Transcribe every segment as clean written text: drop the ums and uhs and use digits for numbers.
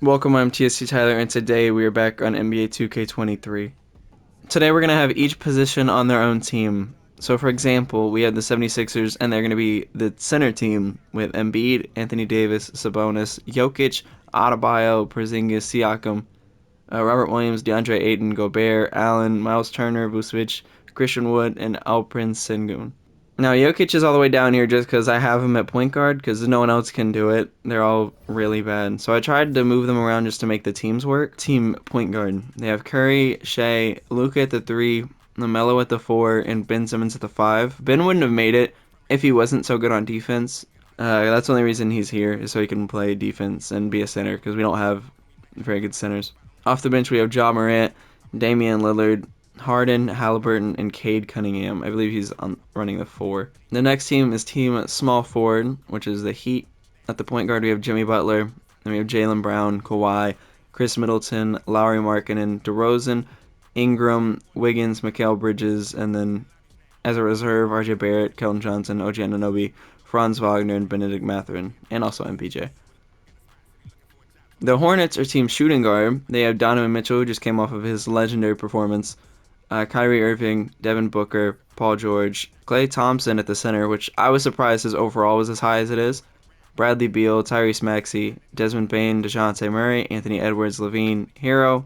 Welcome, I'm TSC Tyler, and today we are back on NBA 2K23. Today we're going to have each position on their own team. So, for example, we have the 76ers, and they're going to be the center team with Embiid, Anthony Davis, Sabonis, Jokic, Adebayo, Porzingis, Siakam, Robert Williams, DeAndre Ayton, Gobert, Allen, Miles Turner, Vucevic, Christian Wood, and Alperen Sengun. Now, Jokic is all the way down here just because I have him at point guard because no one else can do it. They're all really bad. So I tried to move them around just to make the teams work. Team point guard. They have Curry, Shea, Luka at the 3, LaMelo at the 4, and Ben Simmons at the 5. Ben wouldn't have made it if he wasn't so good on defense. That's the only reason he's here, is so he can play defense and be a center because we don't have very good centers. Off the bench, we have Ja Morant, Damian Lillard, Harden, Halliburton, and Cade Cunningham. I believe he's running the 4. The next team is team small forward, which is the Heat. At the point guard, we have Jimmy Butler. Then we have Jaylen Brown, Kawhi, Chris Middleton, Lauri Markkanen, DeRozan, Ingram, Wiggins, Mikal Bridges, and then as a reserve, RJ Barrett, Keldon Johnson, OG Anunoby, Franz Wagner, and Benedict Mathurin, and also MPJ. The Hornets are team shooting guard. They have Donovan Mitchell, who just came off of his legendary performance, Kyrie Irving, Devin Booker, Paul George, Klay Thompson at the center, which I was surprised his overall was as high as it is. Bradley Beal, Tyrese Maxey, Desmond Bane, DeJounte Murray, Anthony Edwards, Levine, Hero,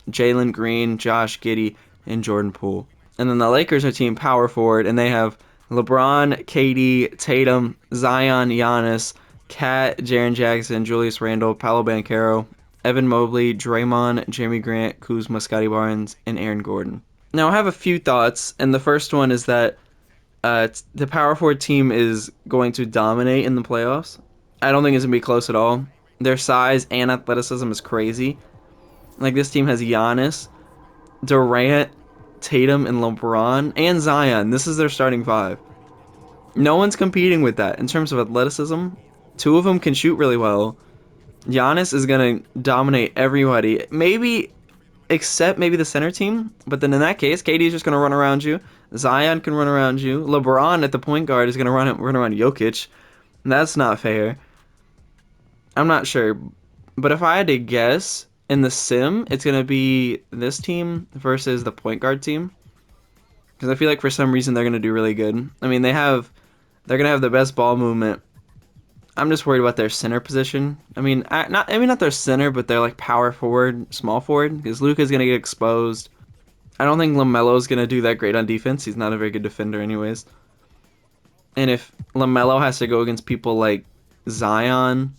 Jalen Green, Josh Giddey, and Jordan Poole. And then the Lakers are team power forward, and they have LeBron, KD, Tatum, Zion, Giannis, Kat, Jaren Jackson, Julius Randle, Paolo Banchero, Evan Mobley, Draymond, Jeremy Grant, Kuzma, Scotty Barnes, and Aaron Gordon. Now, I have a few thoughts, and the first one is that the power forward team is going to dominate in the playoffs. I don't think it's going to be close at all. Their size and athleticism is crazy. Like, this team has Giannis, Durant, Tatum, and LeBron, and Zion. This is their starting 5. No one's competing with that in terms of athleticism. 2 of them can shoot really well. Giannis is going to dominate everybody. Maybe except maybe the center team. But then in that case, KD is just going to run around you. Zion can run around you. LeBron at the point guard is going to run around Jokic. That's not fair. I'm not sure. But if I had to guess, in the sim, it's going to be this team versus the point guard team. Because I feel like for some reason they're going to do really good. I mean, they're going to have the best ball movement. I'm just worried about their center position. I mean, not their center, but their like power forward, small forward, because Luka's gonna get exposed. I don't think LaMelo's gonna do that great on defense. He's not a very good defender, anyways. And if LaMelo has to go against people like Zion,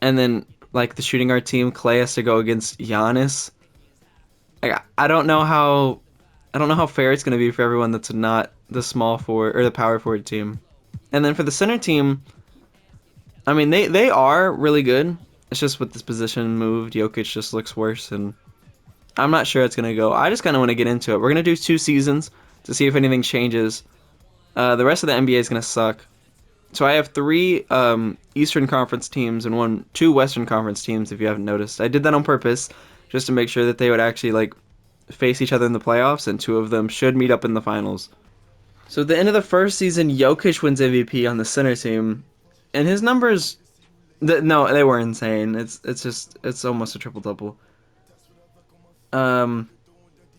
and then like the shooting guard team, Klay has to go against Giannis. I don't know how fair it's gonna be for everyone that's not the small forward or the power forward team. And then for the center team, I mean, they are really good. It's just with this position moved, Jokic just looks worse, and I'm not sure it's going to go. I just kind of want to get into it. We're going to do 2 seasons to see if anything changes. The rest of the NBA is going to suck. So I have 3 Eastern Conference teams and 2 Western Conference teams, if you haven't noticed. I did that on purpose just to make sure that they would actually like face each other in the playoffs, and 2 of them should meet up in the finals. So at the end of the first season, Jokic wins MVP on the center team. And his numbers, no, they were insane. It's almost a triple double. John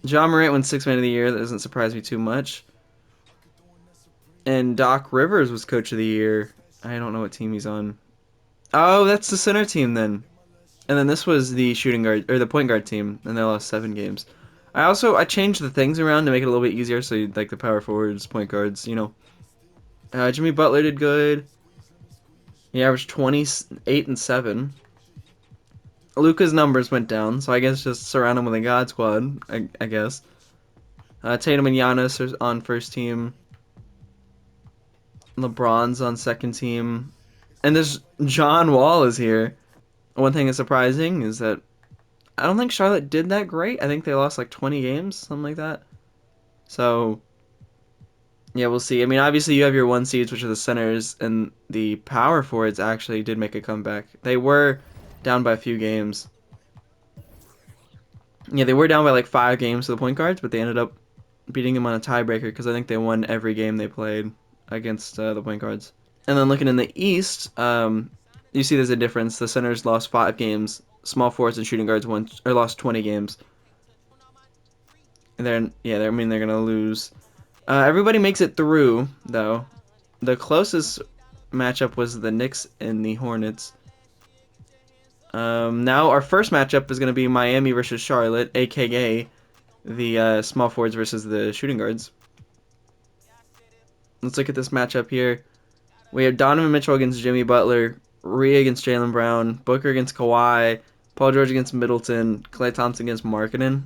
Morant won 6 Man of the Year. That doesn't surprise me too much. And Doc Rivers was Coach of the Year. I don't know what team he's on. Oh, that's the center team then. And then this was the shooting guard or the point guard team, and they lost 7 games. I changed the things around to make it a little bit easier. So you'd like the power forwards, point guards, you know. Jimmy Butler did good. He averaged 28 and 7. Luka's numbers went down, so I guess just surround him with a God Squad, I guess. Tatum and Giannis are on first team. LeBron's on second team. And this John Wall is here. One thing that's surprising is that I don't think Charlotte did that great. I think they lost like 20 games, something like that. So, yeah, we'll see. I mean, obviously you have your 1 seeds, which are the centers, and the power forwards actually did make a comeback. They were down by a few games. Yeah, they were down by like 5 games to the point guards, but they ended up beating them on a tiebreaker because I think they won every game they played against the point guards. And then looking in the East, You see there's a difference. The centers lost 5 games. Small forwards and shooting guards won or lost 20 games. And I mean they're gonna lose. Everybody makes it through though. The closest matchup was the Knicks and the Hornets. Now our first matchup is gonna be Miami versus Charlotte, aka the small forwards versus the shooting guards. Let's look at this matchup here. We have Donovan Mitchell against Jimmy Butler, Rhea against Jaylen Brown, Booker against Kawhi, Paul George against Middleton, Klay Thompson against Markkanen.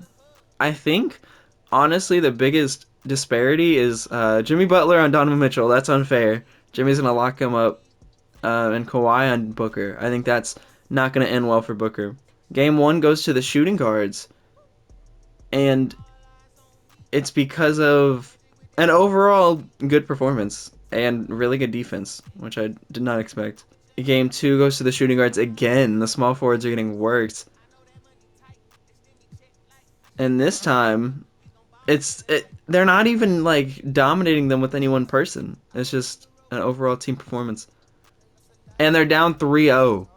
I think, honestly, the biggest disparity is Jimmy Butler on Donovan Mitchell. That's unfair. Jimmy's going to lock him up, and Kawhi on Booker. I think that's not going to end well for Booker. Game 1 goes to the shooting guards, and it's because of an overall good performance and really good defense, which I did not expect. Game 2 goes to the shooting guards again. The small forwards are getting worked. And this time, they're not even like dominating them with any one person. It's just an overall team performance. And they're down 3-0.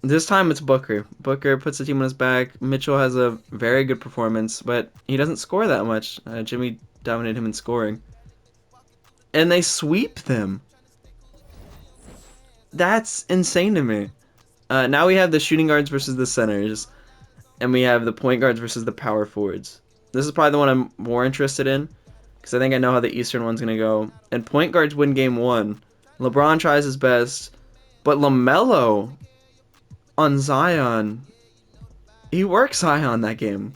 This time it's Booker. Booker puts the team on his back. Mitchell has a very good performance, but he doesn't score that much. Jimmy dominated him in scoring. And they sweep them. That's insane to me. Now we have the shooting guards versus the centers. And we have the point guards versus the power forwards. This is probably the one I'm more interested in, because I think I know how the Eastern one's going to go. And point guards win game 1. LeBron tries his best, but LaMelo on Zion, he works Zion that game.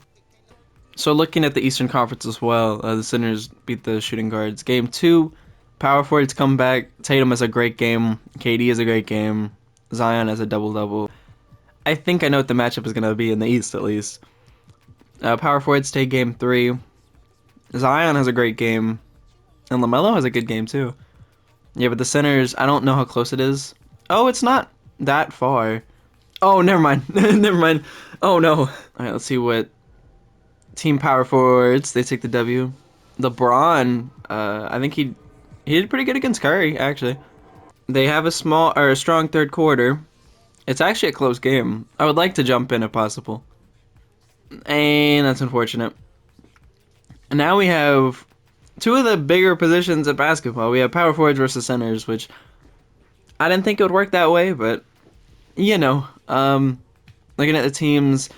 So looking at the Eastern Conference as well, the centers beat the shooting guards. Game 2, power forwards come back. Tatum has a great game. KD has a great game. Zion has a double-double. I think I know what the matchup is going to be in the East, at least. Power forwards take game 3. Zion has a great game. And LaMelo has a good game, too. Yeah, but the centers, I don't know how close it is. Oh, it's not that far. Oh, never mind. Never mind. Oh, no. All right, let's see what team power forwards, they take the W. LeBron, I think he did pretty good against Curry, actually. They have a strong third quarter. It's actually a close game. I would like to jump in if possible. And that's unfortunate. And now we have 2 of the bigger positions at basketball. We have power forwards versus centers, which I didn't think it would work that way, but you know, looking at the teams,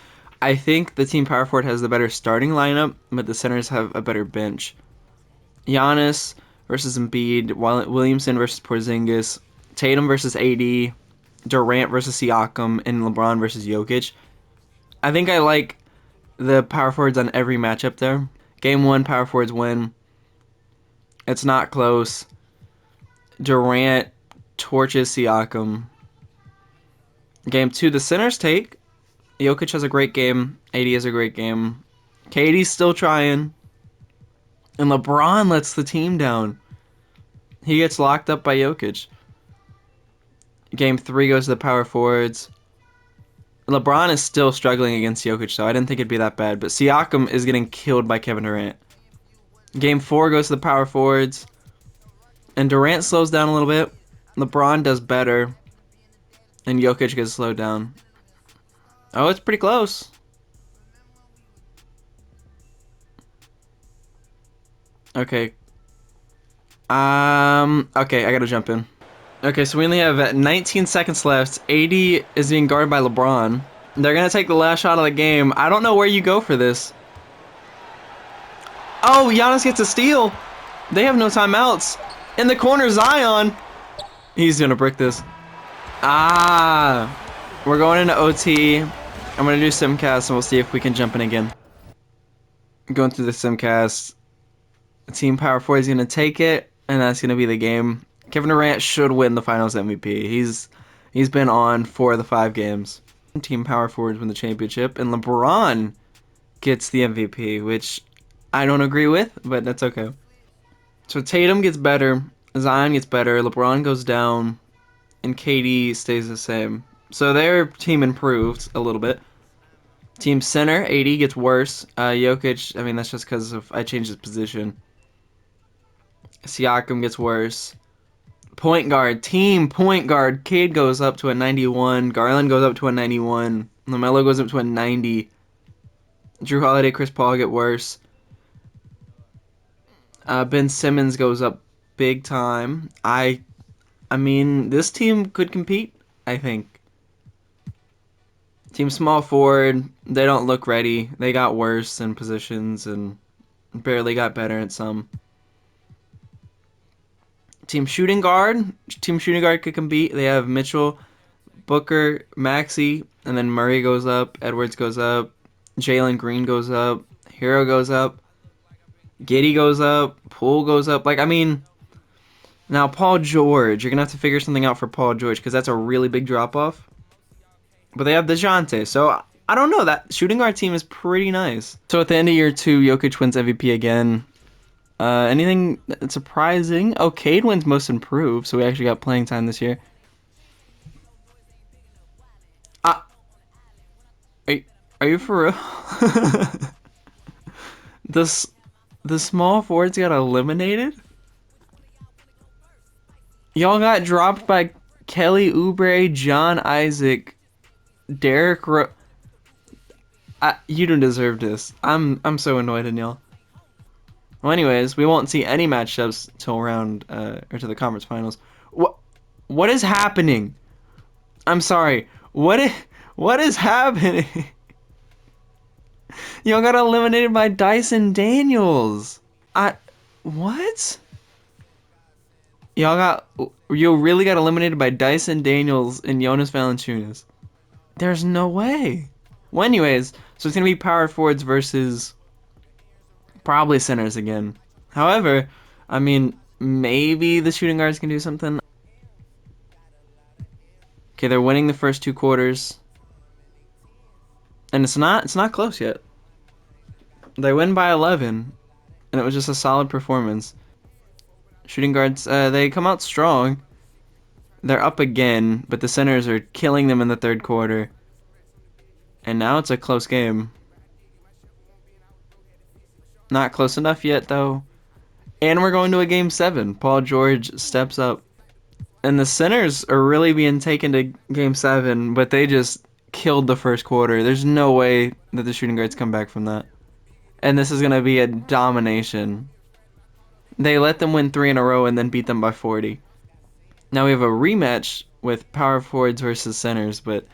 I think the team power forward has the better starting lineup, but the centers have a better bench. Giannis versus Embiid, Williamson versus Porzingis, Tatum versus AD, Durant versus Siakam, and LeBron versus Jokic. I think I like the power forwards on every matchup there. Game 1, power forwards win. It's not close. Durant torches Siakam. Game 2, the centers take. Jokic has a great game. AD has a great game. KD's still trying. And LeBron lets the team down. He gets locked up by Jokic. Game 3 goes to the power forwards. LeBron is still struggling against Jokic, so I didn't think it'd be that bad. But Siakam is getting killed by Kevin Durant. Game 4 goes to the power forwards. And Durant slows down a little bit. LeBron does better. And Jokic gets slowed down. Oh, it's pretty close. Okay. Okay, I gotta jump in. Okay, so we only have 19 seconds left. AD is being guarded by LeBron. They're gonna take the last shot of the game. I don't know where you go for this. Oh, Giannis gets a steal. They have no timeouts. In the corner, Zion. He's gonna brick this. We're going into OT. I'm gonna do Simcast and we'll see if we can jump in again. Going through the Simcast. Team Power 4 is gonna take it, and that's gonna be the game. Kevin Durant should win the Finals MVP. He's been on 4 of the 5 games. Team Power Forwards win the championship, and LeBron gets the MVP, which I don't agree with, but that's okay. So Tatum gets better, Zion gets better, LeBron goes down, and KD stays the same. So their team improved a little bit. Team center, AD gets worse. Jokic, I mean, that's just because I changed his position. Siakam gets worse. Point guard, team point guard. Cade goes up to a 91. Garland goes up to a 91. LaMelo goes up to a 90. Drew Holiday, Chris Paul get worse. Ben Simmons goes up big time. I mean, this team could compete, I think. Team small forward, they don't look ready. They got worse in positions and barely got better at some. Team shooting guard could compete. They have Mitchell, Booker, Maxey, and then Murray goes up, Edwards goes up, Jalen Green goes up, Hero goes up, Giddey goes up, Poole goes up. Like, I mean, now Paul George, you're going to have to figure something out for Paul George because that's a really big drop-off. But they have DeJounte, so I don't know. That shooting guard team is pretty nice. So at the end of year 2, Jokic wins MVP again. Anything surprising? Oh, Cade wins most improved, so we actually got playing time this year. Are you for real? This the small forwards got eliminated? Y'all got dropped by Kelly Oubre, John Isaac, you don't deserve this. I'm so annoyed at y'all. Well, anyways, we won't see any matchups till round or to the conference finals. What is happening? I'm sorry. What is happening? Y'all got eliminated by Dyson Daniels. What? You really got eliminated by Dyson Daniels and Jonas Valanciunas. There's no way. Well, anyways, so it's gonna be power forwards versus probably centers again. However, I mean, maybe the shooting guards can do something. Okay, they're winning the first 2 quarters, and it's not close yet. They win by 11, and it was just a solid performance. Shooting guards, they come out strong. They're up again, but the centers are killing them in the 3rd quarter. And now it's a close game. Not close enough yet, though. And we're going to a game 7. Paul George steps up. And the centers are really being taken to game 7, but they just killed the 1st quarter. There's no way that the shooting guards come back from that. And this is going to be a domination. They let them win 3 in a row and then beat them by 40. Now we have a rematch with power forwards versus centers, but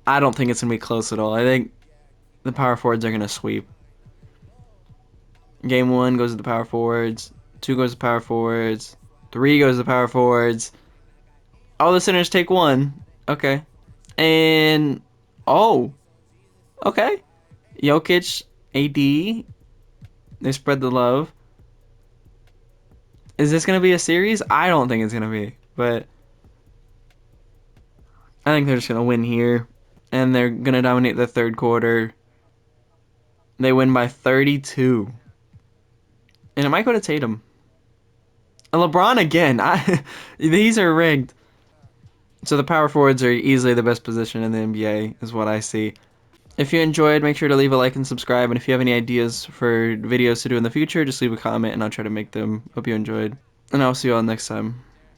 I don't think it's going to be close at all. I think the power forwards are going to sweep. Game 1 goes to the power forwards. 2 goes to power forwards. 3 goes to power forwards. All the centers take 1. Okay. And, oh. Okay. Jokic, AD. They spread the love. Is this going to be a series? I don't think it's going to be. But I think they're just going to win here. And they're going to dominate the 3rd quarter. They win by 32. And it might go to Tatum. And LeBron again. These are rigged. So the power forwards are easily the best position in the NBA, is what I see. If you enjoyed, make sure to leave a like and subscribe. And if you have any ideas for videos to do in the future, just leave a comment and I'll try to make them. Hope you enjoyed. And I'll see you all next time.